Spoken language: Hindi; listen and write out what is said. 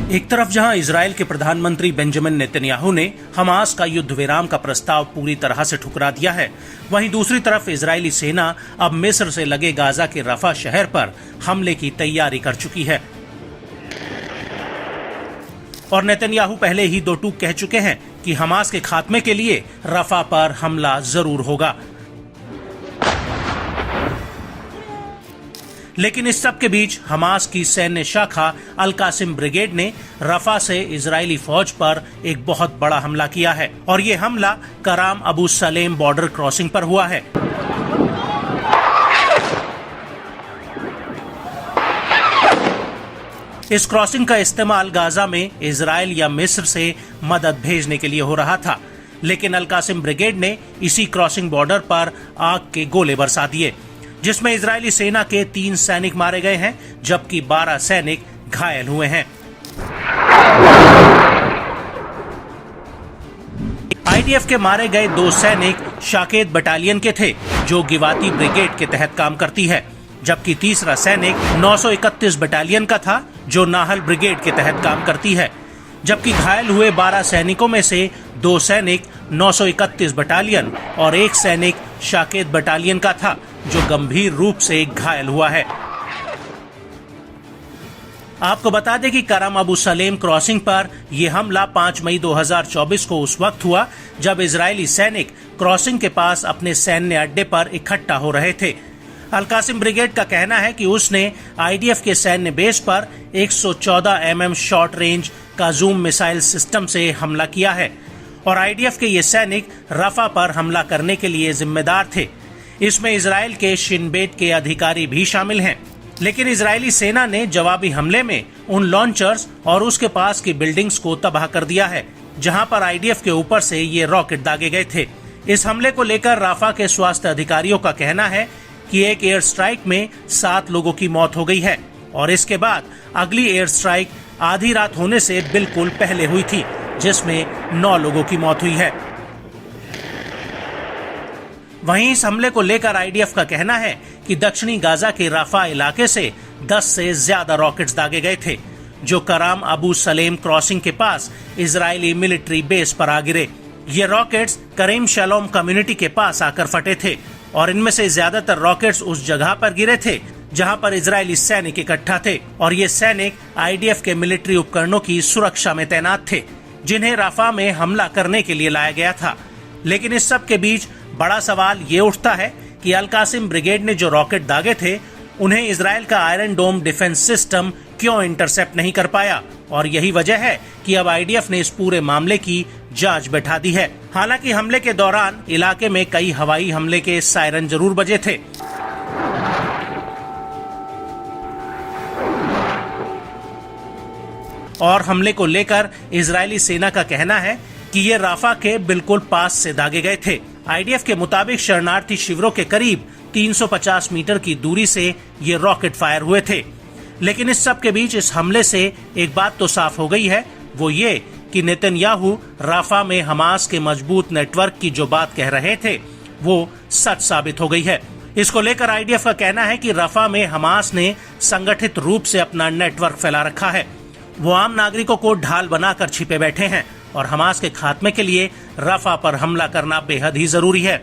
एक तरफ जहां इजराइल के प्रधानमंत्री बेंजामिन नेतन्याहू ने हमास का युद्ध विराम का प्रस्ताव पूरी तरह से ठुकरा दिया है, वहीं दूसरी तरफ इजरायली सेना अब मिस्र से लगे गाजा के रफा शहर पर हमले की तैयारी कर चुकी है। और नेतन्याहू पहले ही दो टूक कह चुके हैं कि हमास के खात्मे के लिए रफा पर हमला जरूर होगा। लेकिन इस सब के बीच हमास की सैन्य शाखा अल कासिम ब्रिगेड ने रफा से इजरायली फौज पर एक बहुत बड़ा हमला किया है और ये हमला कराम अबू सलेम बॉर्डर क्रॉसिंग पर हुआ है। इस क्रॉसिंग का इस्तेमाल गाजा में इजराइल या मिस्र से मदद भेजने के लिए हो रहा था, लेकिन अल कासिम ब्रिगेड ने इसी क्रॉसिंग बॉर्डर पर आग के गोले बरसा दिए, जिसमें इजरायली सेना के 3 सैनिक मारे गए हैं जबकि 12 सैनिक घायल हुए हैं। आईडीएफ के मारे गए 2 सैनिक शाकेत बटालियन के थे जो गिवाती ब्रिगेड के तहत काम करती है, जबकि तीसरा सैनिक 931 बटालियन का था जो नाहल ब्रिगेड के तहत काम करती है। जबकि घायल हुए 12 सैनिकों में से 2 सैनिक 931 बटालियन और 1 सैनिक शाकेत बटालियन का था जो गंभीर रूप से घायल हुआ है। आपको बता दें कि कराम अबू सलेम क्रॉसिंग पर यह हमला 5 मई 2024 को उस वक्त हुआ जब इजरायली सैनिक क्रॉसिंग के पास अपने सैन्य अड्डे पर इकट्ठा हो रहे थे। अल कासिम ब्रिगेड का कहना है कि उसने आईडीएफ के सैन्य बेस पर 114 mm शॉर्ट रेंज काजूम मिसाइल सिस्टम से हमला किया है और आईडीएफ के ये सैनिक रफा पर हमला करने के लिए जिम्मेदार थे। इसमें इजराइल के शिन बेट के अधिकारी भी शामिल हैं, लेकिन इजरायली सेना ने जवाबी हमले में उन लॉन्चर्स और उसके पास की बिल्डिंग्स को तबाह कर दिया है जहां पर आईडीएफ के ऊपर से ये रॉकेट दागे गए थे। इस हमले को लेकर राफा के स्वास्थ्य अधिकारियों का कहना है कि एक एयर स्ट्राइक में 7 लोगों की मौत हो गई है और इसके बाद अगली एयर स्ट्राइक आधी रात होने से बिल्कुल पहले हुई थी जिसमें 9 लोगों की मौत हुई है। वहीं इस हमले को लेकर आईडीएफ का कहना है कि दक्षिणी गाजा के राफा इलाके से 10 से ज्यादा रॉकेट्स दागे गए थे जो कराम अबू सलेम क्रॉसिंग के पास इजरायली मिलिट्री बेस पर आ गिरे। ये रॉकेट्स करीम शलोम कम्युनिटी के पास आकर फटे थे और इनमें से ज्यादातर रॉकेट्स उस जगह पर गिरे थे जहां पर इजरायली सैनिक इकट्ठा थे और ये सैनिक आईडीएफ के मिलिट्री उपकरणों की सुरक्षा में तैनात थे जिन्हें राफा में हमला करने के लिए लाया गया था। लेकिन इस सब के बीच बड़ा सवाल ये उठता है कि अल कासिम ब्रिगेड ने जो रॉकेट दागे थे उन्हें इजराइल का आयरन डोम डिफेंस सिस्टम क्यों इंटरसेप्ट नहीं कर पाया, और यही वजह है कि अब आईडीएफ ने इस पूरे मामले की जांच बैठा दी है। हालांकि हमले के दौरान इलाके में कई हवाई हमले के सायरन जरूर बजे थे। और हमले को लेकर इजरायली सेना का कहना है कि ये राफा के बिल्कुल पास से दागे गए थे। आईडीएफ के मुताबिक शरणार्थी शिविरों के करीब 350 मीटर की दूरी से ये रॉकेट फायर हुए थे। लेकिन इस सब के बीच इस हमले से एक बात तो साफ हो गई है, वो ये कि नेतन्याहू राफा में हमास के मजबूत नेटवर्क की जो बात कह रहे थे वो सच साबित हो गई है। इसको लेकर आईडीएफ का कहना है कि राफा में हमास ने संगठित रूप से अपना नेटवर्क फैला रखा है। वो आम नागरिकों को ढाल बनाकर छिपे बैठे हैं और हमास के खात्मे के लिए राफा पर हमला करना बेहद ही जरूरी है।